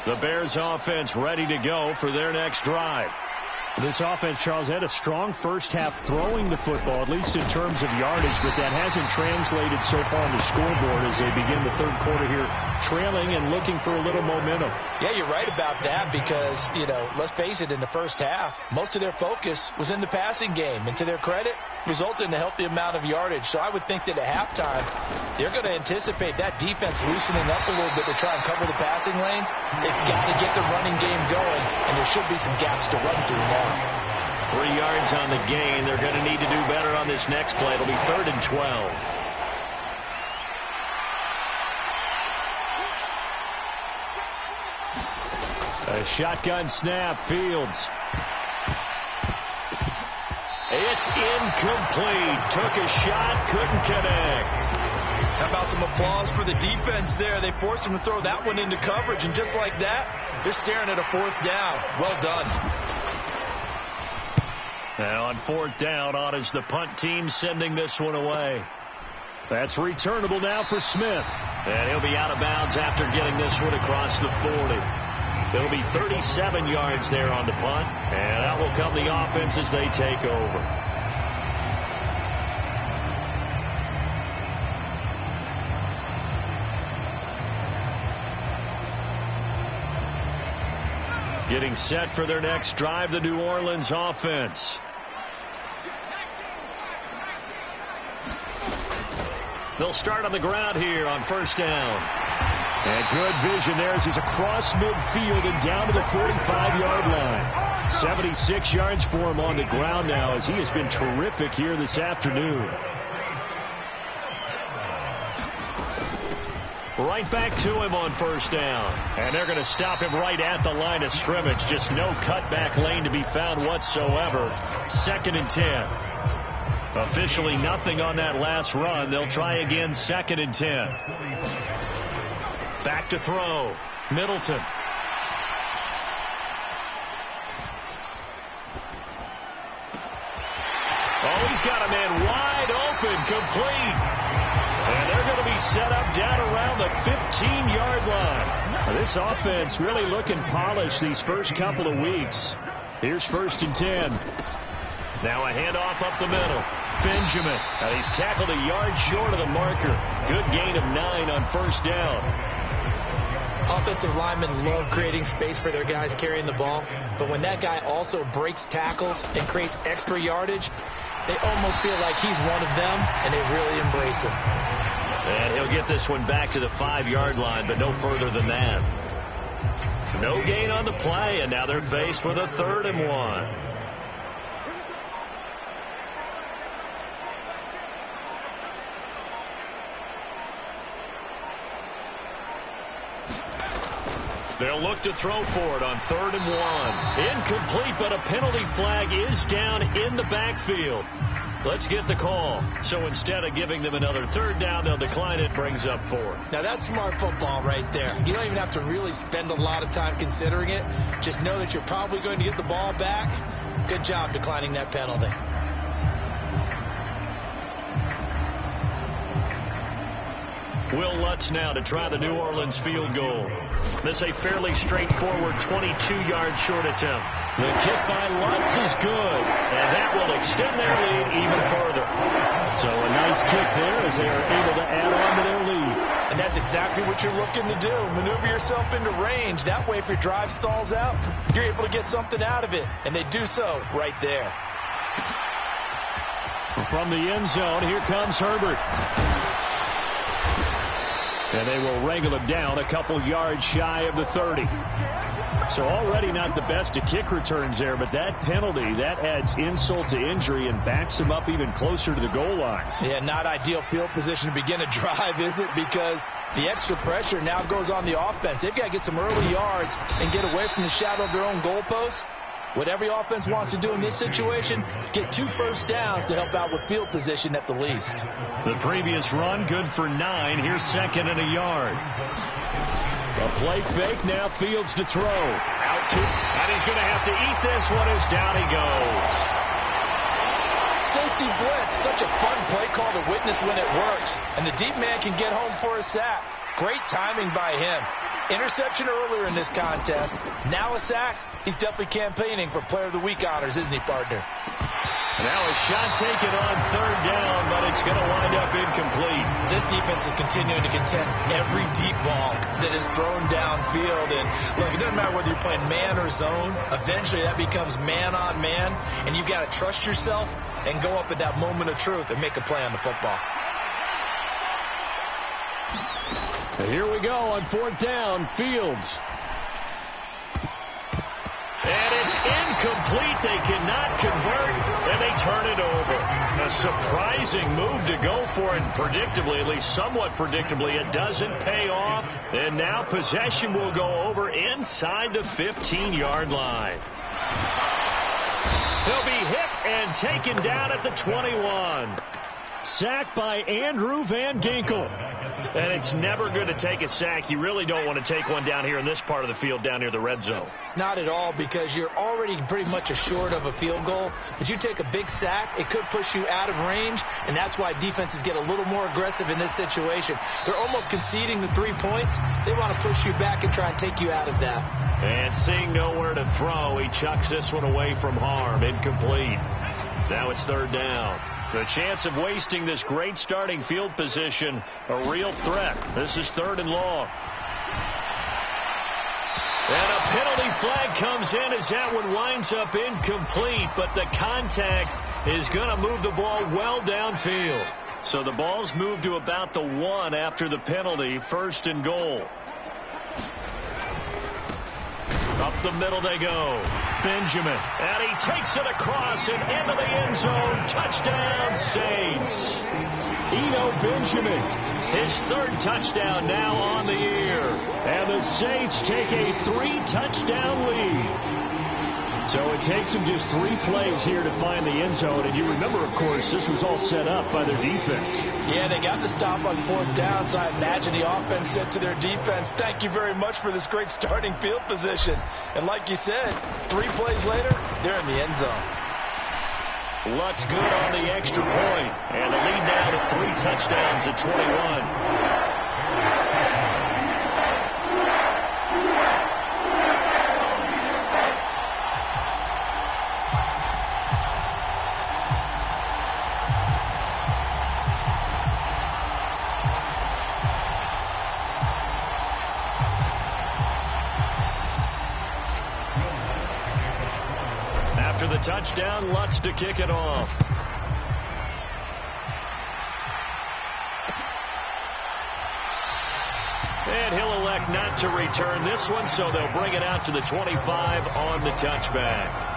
[SPEAKER 4] The Bears offense ready to go for their next drive. This offense, Charles, had a strong first half throwing the football, at least in terms of yardage, but that hasn't translated so far on the scoreboard as they begin the third quarter here, trailing and looking for a little momentum.
[SPEAKER 5] Yeah, you're right about that because, let's face it, in the first half, most of their focus was in the passing game. And to their credit, resulted in a healthy amount of yardage. So I would think that at halftime, they're going to anticipate that defense loosening up a little bit to try and cover the passing lanes. They've got to get the running game going, and there should be some gaps to run through now.
[SPEAKER 6] 3 yards on the gain. They're going to need to do better on this next play. It'll be 3rd and 12.
[SPEAKER 4] A shotgun snap, Fields. It's incomplete. Took a shot, couldn't connect.
[SPEAKER 5] How about some applause for the defense there? They forced him to throw that one into coverage, and just like that, they're staring at a 4th down. Well done.
[SPEAKER 4] Now on 4th down, on is the punt team sending this one away. That's returnable now for Smith.
[SPEAKER 6] And he'll be out of bounds after getting this one across the 40. It'll be 37 yards there on the punt. And out will come the offense as they take over.
[SPEAKER 4] Getting set for their next drive, the New Orleans offense.
[SPEAKER 6] They'll start on the ground here on 1st down.
[SPEAKER 4] And good vision there as he's across midfield and down to the 45-yard line. 76 yards for him on the ground now as he has been terrific here this afternoon.
[SPEAKER 6] Right back to him on 1st down.
[SPEAKER 4] And they're going to stop him right at the line of scrimmage. Just no cutback lane to be found whatsoever. 2nd and 10. Officially nothing on that last run. They'll try again 2nd and 10. Back to throw. Middleton. Oh, he's got a man wide open, complete. And they're going to be set up down around the 15-yard line. This offense really looking polished these first couple of weeks. Here's 1st and 10. Now a handoff up the middle. Benjamin. He's tackled a yard short of the marker. Good gain of 9 on 1st down.
[SPEAKER 5] Offensive linemen love creating space for their guys carrying the ball, but when that guy also breaks tackles and creates extra yardage, they almost feel like he's one of them, and they really embrace him.
[SPEAKER 6] And he'll get this one back to the 5-yard line, but no further than that. No gain on the play, and now they're faced with a 3rd and 1. They'll look to throw for it on 3rd and 1. Incomplete, but a penalty flag is down in the backfield. Let's get the call. So instead of giving them another 3rd down, they'll decline it, brings up 4th.
[SPEAKER 5] Now that's smart football right there. You don't even have to really spend a lot of time considering it. Just know that you're probably going to get the ball back. Good job declining that penalty.
[SPEAKER 6] Will Lutz now to try the New Orleans field goal. This a fairly straightforward 22-yard short attempt. The kick by Lutz is good, and that will extend their lead even further.
[SPEAKER 4] So a nice kick there as they are able to add on to their lead.
[SPEAKER 5] And that's exactly what you're looking to do. Maneuver yourself into range. That way, if your drive stalls out, you're able to get something out of it. And they do so right there.
[SPEAKER 4] From the end zone, here comes Herbert. And they will wrangle him down a couple yards shy of the 30. So already not the best of kick returns there, but that penalty, that adds insult to injury and backs him up even closer to the goal line.
[SPEAKER 5] Yeah, not ideal field position to begin a drive, is it? Because the extra pressure now goes on the offense. They've got to get some early yards and get away from the shadow of their own goalposts. What every offense wants to do in this situation, get 2 first downs to help out with field position at the least.
[SPEAKER 4] The previous run, good for 9. Here's 2nd and a yard. A play fake, now Fields to throw.
[SPEAKER 6] Out to, and he's going to have to eat this one as down he goes.
[SPEAKER 5] Safety blitz, such a fun play call to witness when it works. And the deep man can get home for a sack. Great timing by him. Interception earlier in this contest. Now a sack. He's definitely campaigning for Player of the Week honors, isn't he, partner?
[SPEAKER 6] Now a shot taken on 3rd down, but it's going to wind up incomplete.
[SPEAKER 5] This defense is continuing to contest every deep ball that is thrown downfield. And look, it doesn't matter whether you're playing man or zone. Eventually that becomes man on man, and you've got to trust yourself and go up at that moment of truth and make a play on the football.
[SPEAKER 4] And here we go on 4th down, Fields.
[SPEAKER 6] And it's incomplete. They cannot convert, and they turn it over. A surprising move to go for, and predictably, at least somewhat predictably, it doesn't pay off. And now possession will go over inside the 15-yard line. He'll be hit and taken down at the 21.
[SPEAKER 4] Sacked by Andrew Van Ginkel.
[SPEAKER 6] And it's never good to take a sack. You really don't want to take one down here in this part of the field, down near the red zone.
[SPEAKER 5] Not at all, because you're already pretty much assured of a field goal. But you take a big sack, it could push you out of range, and that's why defenses get a little more aggressive in this situation. They're almost conceding the 3 points. They want to push you back and try and take you out of that.
[SPEAKER 6] And seeing nowhere to throw, he chucks this one away from harm. Incomplete. Now it's 3rd down. The chance of wasting this great starting field position, a real threat. This is 3rd and long. And a penalty flag comes in as that one winds up incomplete, but the contact is going to move the ball well downfield. So the ball's moved to about the 1 after the penalty, 1st and goal. Up the middle they go. Benjamin. And he takes it across and into the end zone. Touchdown, Saints.
[SPEAKER 4] Eno Benjamin.
[SPEAKER 6] His 3rd touchdown now on the year.
[SPEAKER 4] And the Saints take a 3-touchdown lead. So it takes them just 3 plays here to find the end zone. And you remember, of course, this was all set up by their defense.
[SPEAKER 5] Yeah, they got the stop on 4th down, so I imagine the offense said to their defense, thank you very much for this great starting field position. And like you said, 3 plays later, they're in the end zone.
[SPEAKER 6] Lutz good on the extra point. And the lead now to 3 touchdowns at 21. a touchdown. Lutz to kick it off. And he'll elect not to return this one, so they'll bring it out to the 25 on the touchback.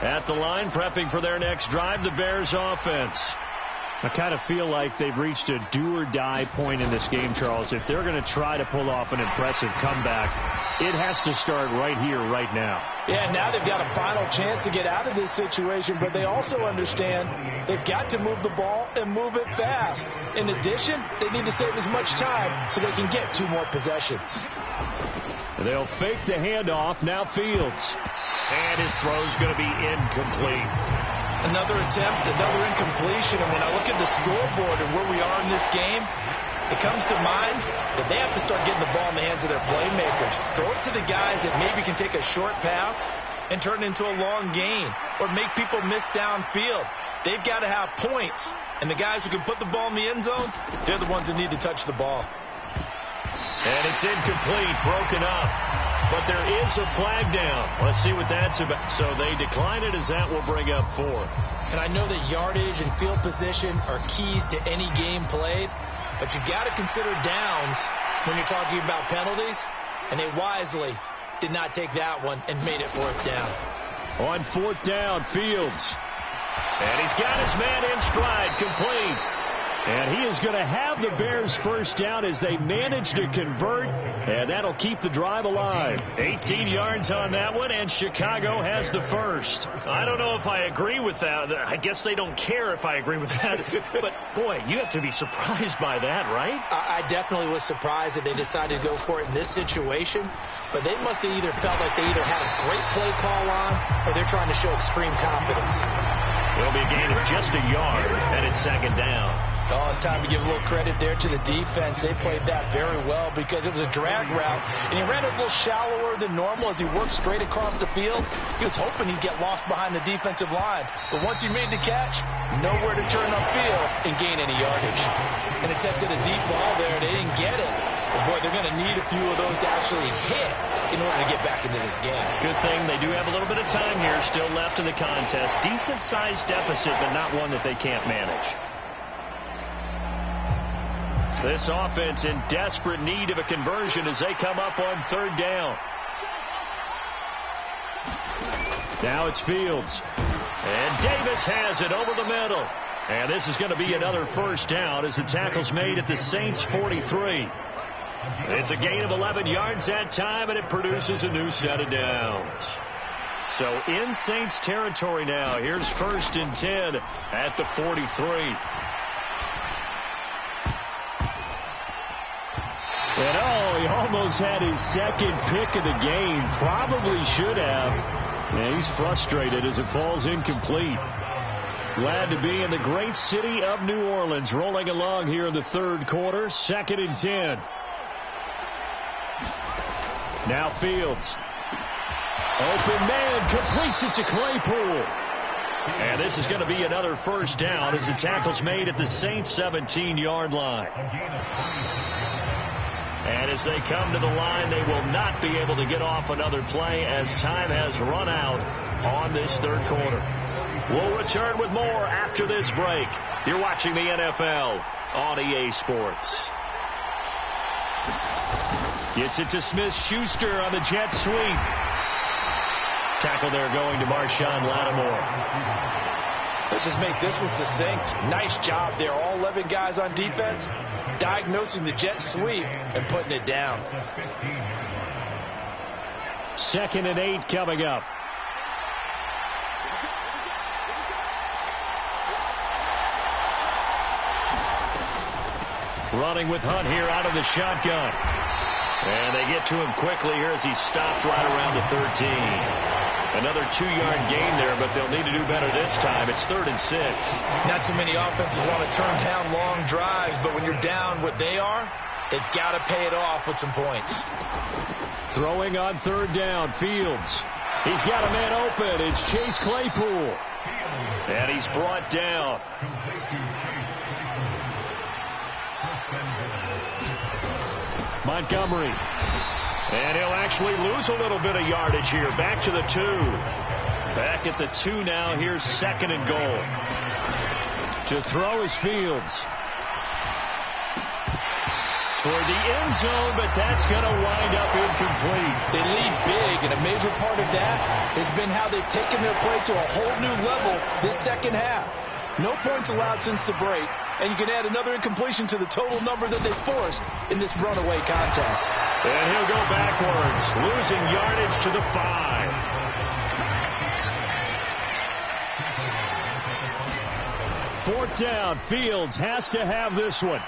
[SPEAKER 6] At the line, prepping for their next drive, the Bears offense.
[SPEAKER 4] I kind of feel like they've reached a do-or-die point in this game, Charles. If they're going to try to pull off an impressive comeback, it has to start right here, right now.
[SPEAKER 5] Yeah, now they've got a final chance to get out of this situation, but they also understand they've got to move the ball and move it fast. In addition, they need to save as much time so they can get 2 more possessions.
[SPEAKER 4] They'll fake the handoff. Now Fields.
[SPEAKER 6] And his throw's going to be incomplete.
[SPEAKER 5] Another attempt, another incompletion. And when I look at the scoreboard and where we are in this game, it comes to mind that they have to start getting the ball in the hands of their playmakers. Throw it to the guys that maybe can take a short pass and turn it into a long gain or make people miss downfield. They've got to have points. And the guys who can put the ball in the end zone, they're the ones that need to touch the ball.
[SPEAKER 6] And it's incomplete, broken up. But there is a flag down. Let's see what that's about. So they decline it as that will bring up 4th.
[SPEAKER 5] And I know that yardage and field position are keys to any game played, but you've got to consider downs when you're talking about penalties, and they wisely did not take that one and made it 4th down.
[SPEAKER 4] On 4th down, Fields.
[SPEAKER 6] And he's got his man in stride, complete.
[SPEAKER 4] And he is going to have the Bears first down as they manage to convert, and that'll keep the drive alive.
[SPEAKER 6] 18 yards on that one, and Chicago has the first. I don't know if I agree with that. I guess they don't care if I agree with that. But, boy, you have to be surprised by that, right?
[SPEAKER 5] I definitely was surprised that they decided to go for it in this situation. But they must have either felt like they either had a great play call on or they're trying to show extreme confidence.
[SPEAKER 6] It'll be a gain of just a yard, and it's 2nd down.
[SPEAKER 5] Oh, it's time to give a little credit there to the defense. They played that very well because it was a drag route, and he ran it a little shallower than normal as he worked straight across the field. He was hoping he'd get lost behind the defensive line, but once he made the catch, nowhere to turn upfield and gain any yardage. And attempted a deep ball there. They didn't get it. But, boy, they're going to need a few of those to actually hit in order to get back into this game.
[SPEAKER 6] Good thing they do have a little bit of time here still left in the contest. Decent-sized deficit, but not one that they can't manage. This offense in desperate need of a conversion as they come up on 3rd down.
[SPEAKER 4] Now it's Fields.
[SPEAKER 6] And Davis has it over the middle. And this is going to be another first down as the tackle's made at the Saints 43. It's a gain of 11 yards that time, and it produces a new set of downs. So in Saints territory now. Here's 1st and 10 at the 43.
[SPEAKER 4] And he almost had his 2nd pick of the game. Probably should have. And he's frustrated as it falls incomplete. Glad to be in the great city of New Orleans. Rolling along here in the 3rd quarter. 2nd and 10. Now Fields. Open man. Completes it to Claypool.
[SPEAKER 6] And this is going to be another first down as the tackle's made at the Saints 17-yard line. And as they come to the line, they will not be able to get off another play as time has run out on this 3rd quarter. We'll return with more after this break. You're watching the NFL on EA Sports.
[SPEAKER 4] Gets it to Smith-Schuster on the jet sweep.
[SPEAKER 6] Tackle there going to Marshawn Lattimore.
[SPEAKER 5] Let's just make this one succinct. Nice job there. All 11 guys on defense diagnosing the jet sweep and putting it down.
[SPEAKER 4] 2nd and 8 coming up.
[SPEAKER 6] Running with Hunt here out of the shotgun. And they get to him quickly here as he's stopped right around the 13. Another 2-yard gain there, but they'll need to do better this time. It's 3rd and 6.
[SPEAKER 5] Not too many offenses want to turn down long drives, but when you're down what they are, they've got to pay it off with some points.
[SPEAKER 6] Throwing on 3rd down, Fields. He's got a man open. It's Chase Claypool. And he's brought down. Montgomery. And he'll actually lose a little bit of yardage here. Back to the 2. Back at the 2 now. Here's 2nd and goal. To throw is Fields. Toward the end zone, but that's going to wind up incomplete.
[SPEAKER 5] They lead big, and a major part of that has been how they've taken their play to a whole new level this second half. No points allowed since the break, and you can add another incompletion to the total number that they forced in this runaway contest.
[SPEAKER 6] And he'll go backwards, losing yardage to the 5. Fourth down, Fields has to have this one.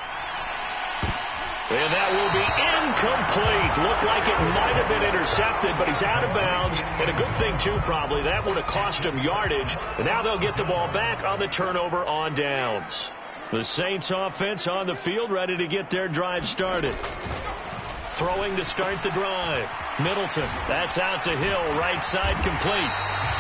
[SPEAKER 6] And that will be incomplete. Looked like it might have been intercepted, but he's out of bounds. And a good thing, too, probably. That would have cost him yardage. And now they'll get the ball back on the turnover on downs. The Saints offense on the field, ready to get their drive started. Throwing to start the drive. Middleton, that's out to Hill, right side complete.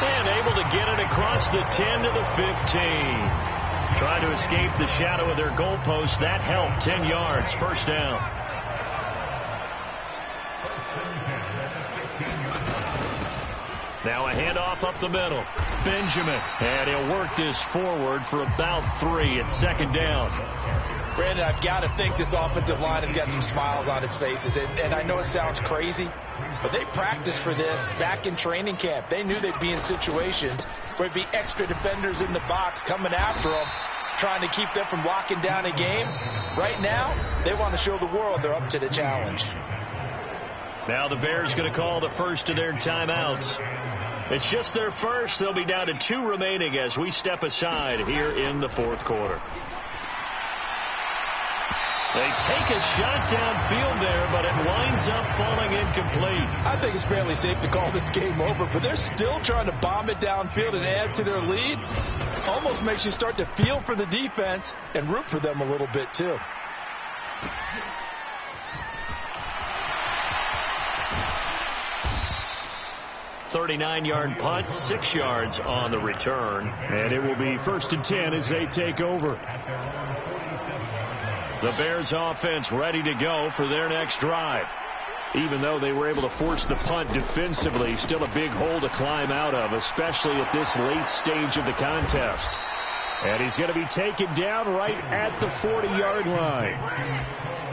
[SPEAKER 6] And able to get it across the 10 to the 15. Trying to escape the shadow of their goalpost. That helped. 10 yards. First down. Now a handoff up the middle. Benjamin. And he'll work this forward for about 3 at 2nd down.
[SPEAKER 5] Brandon, I've got to think this offensive line has got some smiles on its faces. And I know it sounds crazy, but they practiced for this back in training camp. They knew they'd be in situations where there'd be extra defenders in the box coming after them, trying to keep them from locking down a game. Right now, they want to show the world they're up to the challenge.
[SPEAKER 6] Now the Bears going to call the first of their timeouts. It's just their first. They'll be down to 2 remaining as we step aside here in the 4th quarter. They take a shot downfield there, but it winds up falling incomplete.
[SPEAKER 5] I think it's fairly safe to call this game over, but they're still trying to bomb it downfield and add to their lead. Almost makes you start to feel for the defense and root for them a little bit, too.
[SPEAKER 6] .39-yard punt, 6 yards on the return, and it will be 1st and 10 as they take over. The Bears offense ready to go for their next drive. Even though they were able to force the punt defensively, still a big hole to climb out of, especially at this late stage of the contest. And he's going to be taken down right at the 40-yard line.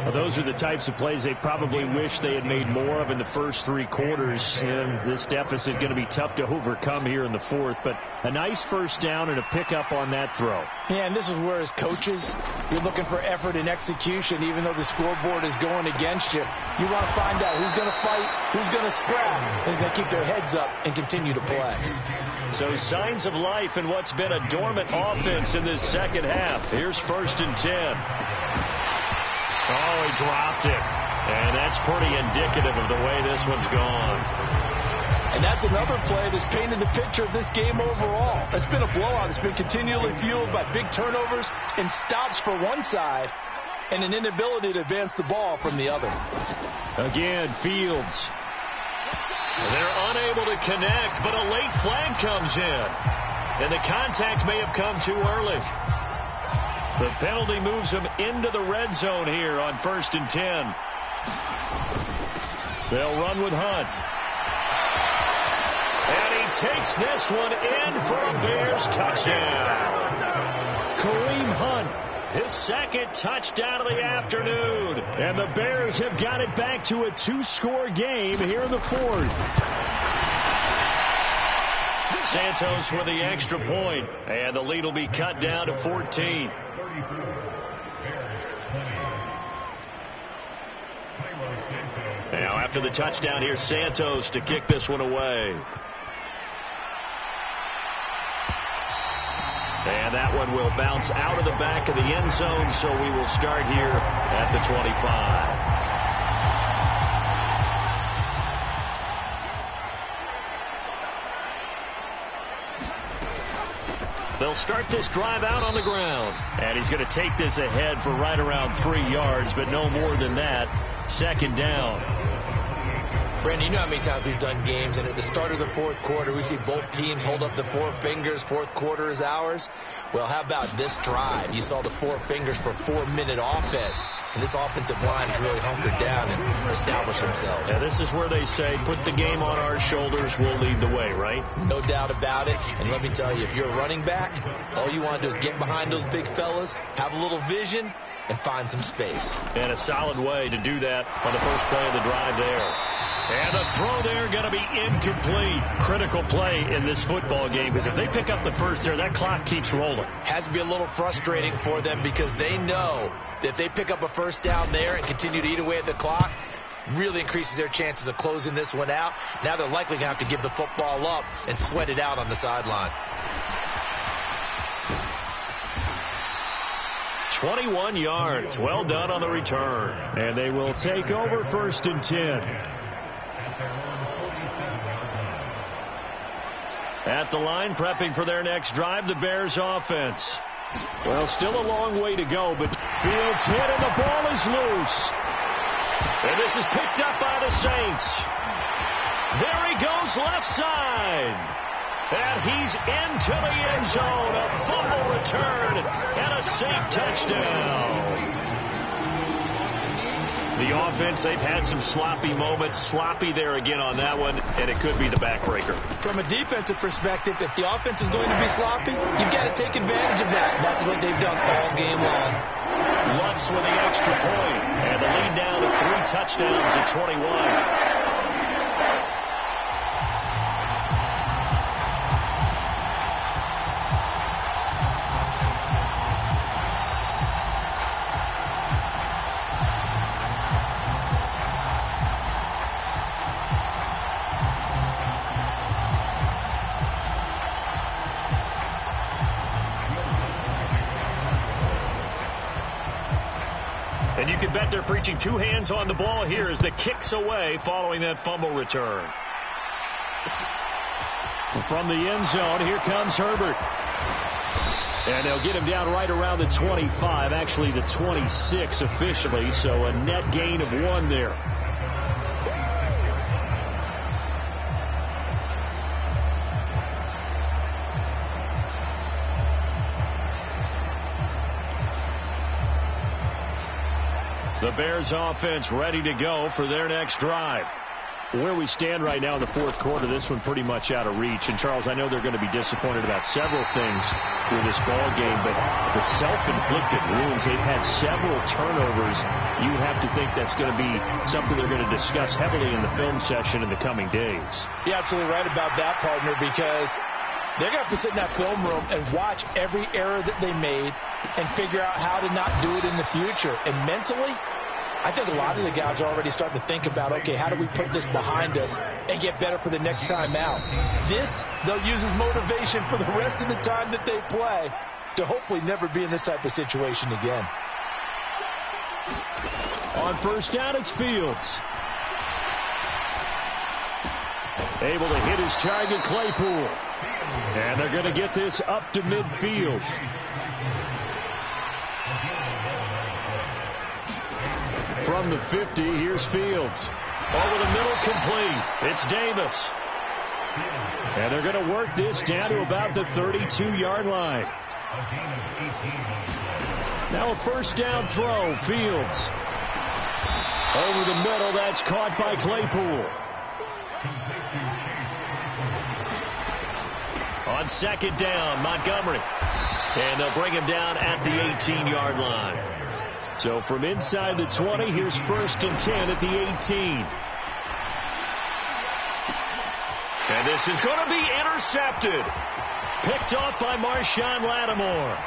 [SPEAKER 6] Well, those are the types of plays they probably wish they had made more of in the first 3 quarters. And this deficit going to be tough to overcome here in the 4th. But a nice first down and a pickup on that throw.
[SPEAKER 5] Yeah, and this is where, as coaches, you're looking for effort and execution, even though the scoreboard is going against you. You want to find out who's going to fight, who's going to scrap, who's going to keep their heads up and continue to play.
[SPEAKER 6] So signs of life in what's been a dormant offense in this second half. Here's 1st and 10. Oh, he dropped it. And that's pretty indicative of the way this one's gone.
[SPEAKER 5] And that's another play that's painted the picture of this game overall. It's been a blowout. It's been continually fueled by big turnovers and stops for one side and an inability to advance the ball from the other.
[SPEAKER 6] Again, Fields. They're unable to connect, but a late flag comes in. And the contact may have come too early. The penalty moves him into the red zone here on 1st and 10. They'll run with Hunt. And he takes this one in for a Bears touchdown. Kareem Hunt, his 2nd touchdown of the afternoon. And the Bears have got it back to a 2-score game here in the 4th. Santos with the extra point, and the lead will be cut down to 14. Now after the touchdown, here's Santos to kick this one away. And that one will bounce out of the back of the end zone, so we will start here at the 25. They'll start this drive out on the ground. And he's going to take this ahead for right around 3 yards, but no more than that. Second down.
[SPEAKER 5] Brandon, you know how many times we've done games, and at the start of the fourth quarter, we see both teams hold up the 4 fingers, fourth quarter is ours. Well, how about this drive? You saw the 4 fingers for 4-minute offense, and this offensive line has really hunkered down and established themselves.
[SPEAKER 6] Yeah, this is where they say, put the game on our shoulders, we'll lead the way, right?
[SPEAKER 5] No doubt about it, and let me tell you, if you're a running back, all you want to do is get behind those big fellas, have a little vision, and find some space.
[SPEAKER 6] And a solid way to do that on the first play of the drive there. And the throw there going to be incomplete. Critical play in this football game, because if they pick up the first there, that clock keeps rolling.
[SPEAKER 5] Has to be a little frustrating for them, because they know that if they pick up a first down there and continue to eat away at the clock, really increases their chances of closing this one out. Now they're likely going to have to give the football up and sweat it out on the sideline.
[SPEAKER 6] 21 yards. Well done on the return. And they will take over 1st and 10. At the line, prepping for their next drive, the Bears offense. Well, still a long way to go, but Fields hit and the ball is loose. And this is picked up by the Saints. There he goes, left side. And he's into the end zone. A fumble return and a safe touchdown. The offense, they've had some sloppy moments. Sloppy there again on that one, and it could be the backbreaker.
[SPEAKER 5] From a defensive perspective, if the offense is going to be sloppy, you've got to take advantage of that. And that's what they've done all game long.
[SPEAKER 6] Lutz with the extra point, and the lead down to 3 touchdowns at 21. And you can bet they're preaching 2 hands on the ball here as the kick's away following that fumble return. From the end zone, here comes Herbert. And they'll get him down right around the 25, actually the 26 officially, so a net gain of 1 there. The Bears offense ready to go for their next drive. Where we stand right now in the fourth quarter, this one pretty much out of reach. And, Charles, I know they're going to be disappointed about several things through this ball game, but the self-inflicted wounds, they've had several turnovers. You have to think that's going to be something they're going to discuss heavily in the film session in the coming days.
[SPEAKER 5] You're absolutely right about that, partner, because they're going to have to sit in that film room and watch every error that they made and figure out how to not do it in the future. And mentally, I think a lot of the guys are already starting to think about, okay, how do we put this behind us and get better for the next time out? This, they'll use as motivation for the rest of the time that they play to hopefully never be in this type of situation again.
[SPEAKER 6] On first down, it's Fields. Able to hit his target, Claypool. And they're going to get this up to midfield. From the 50, here's Fields. Over the middle, complete. It's Davis. And they're going to work this down to about the 32-yard line. Now a first down throw, Fields. Over the middle, that's caught by Claypool. On second down, Montgomery. And they'll bring him down at the 18-yard line. So from inside the 20, here's 1st and 10 at the 18. And this is going to be intercepted. Picked off by Marshawn Lattimore.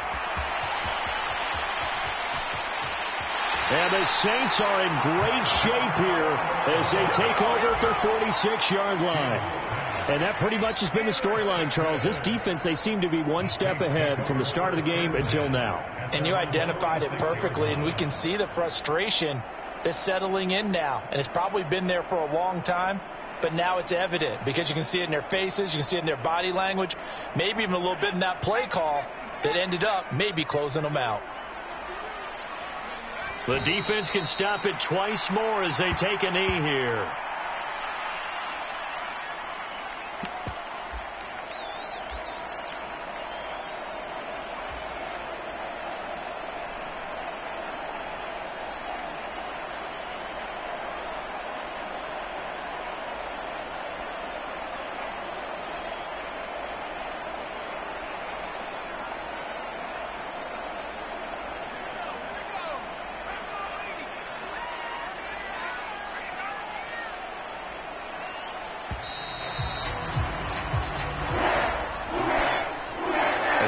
[SPEAKER 6] And the Saints are in great shape here as they take over at their 46-yard line. And that pretty much has been the storyline, Charles. This defense, they seem to be one step ahead from the start of the game until now.
[SPEAKER 5] And you identified it perfectly, and we can see the frustration that's settling in now. And it's probably been there for a long time. but now it's evident because you can see it in their faces, you can see it in their body language, maybe even a little bit in that play call that ended up maybe closing them out.
[SPEAKER 6] The defense can stop it twice more as they take a knee here.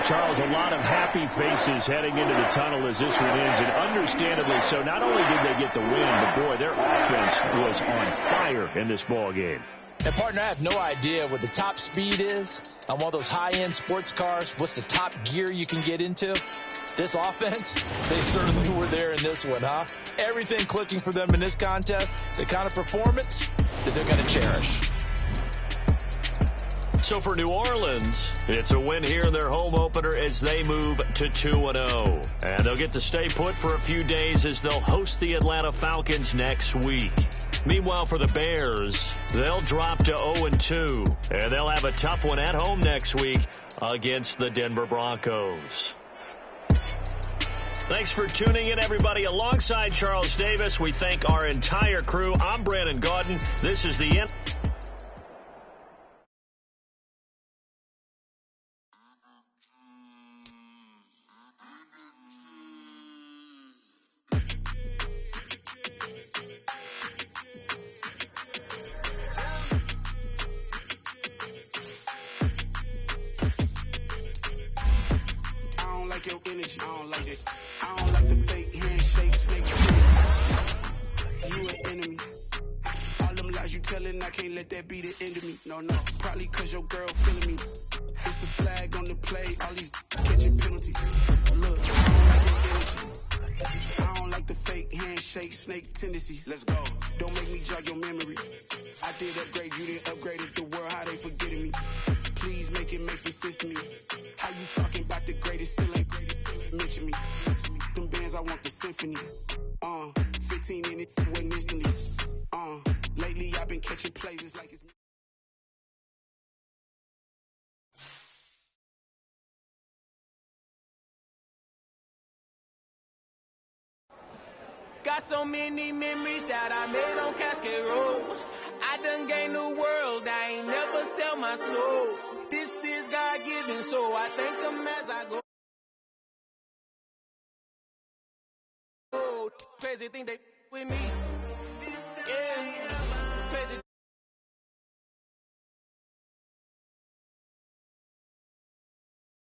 [SPEAKER 6] Charles, a lot of happy faces heading into the tunnel as this one ends, and understandably so. Not only did they get the win, but, boy, their offense was on fire in this ball game.
[SPEAKER 5] And, partner, I have no idea what the top speed is on one of those high-end sports cars. What's the top gear you can get into? This offense, they certainly were there in this one, huh? Everything clicking for them in this contest, the kind of performance that they're going to cherish.
[SPEAKER 6] So for New Orleans, it's a win here in their home opener as they move to 2-0. And they'll get to stay put for a few days as they'll host the Atlanta Falcons next week. Meanwhile, for the Bears, they'll drop to 0-2. And they'll have a tough one at home next week against the Denver Broncos. Thanks for tuning in, everybody. Alongside Charles Davis, we thank our entire crew. I'm Brandon Gaudin. This is the end.
[SPEAKER 7] Your energy, I don't like it. I don't like the fake handshake, snake. You an enemy. All them lies you telling, I can't let that be the end of me. No, probably cause your girl feeling me. It's a flag on the play, all these catching penalties. Look, I don't like your energy. I don't like the fake handshake, snake tendency. Let's go. Don't make me jog your memory. I did upgrade, you didn't upgrade it. The world, how they forgetting me. Please make it make some sense to me. How you talking about the greatest, still ain't greatest, mention me. Them bands, I want the symphony. 15 in it, wasn't instantly. Lately I've been catching plays, it's like it's...
[SPEAKER 8] Got so many memories that I made on Cascade Road. I done gained the world, I ain't never sell my soul. This is God-given, so I thank him as I go. Crazy thing they with me.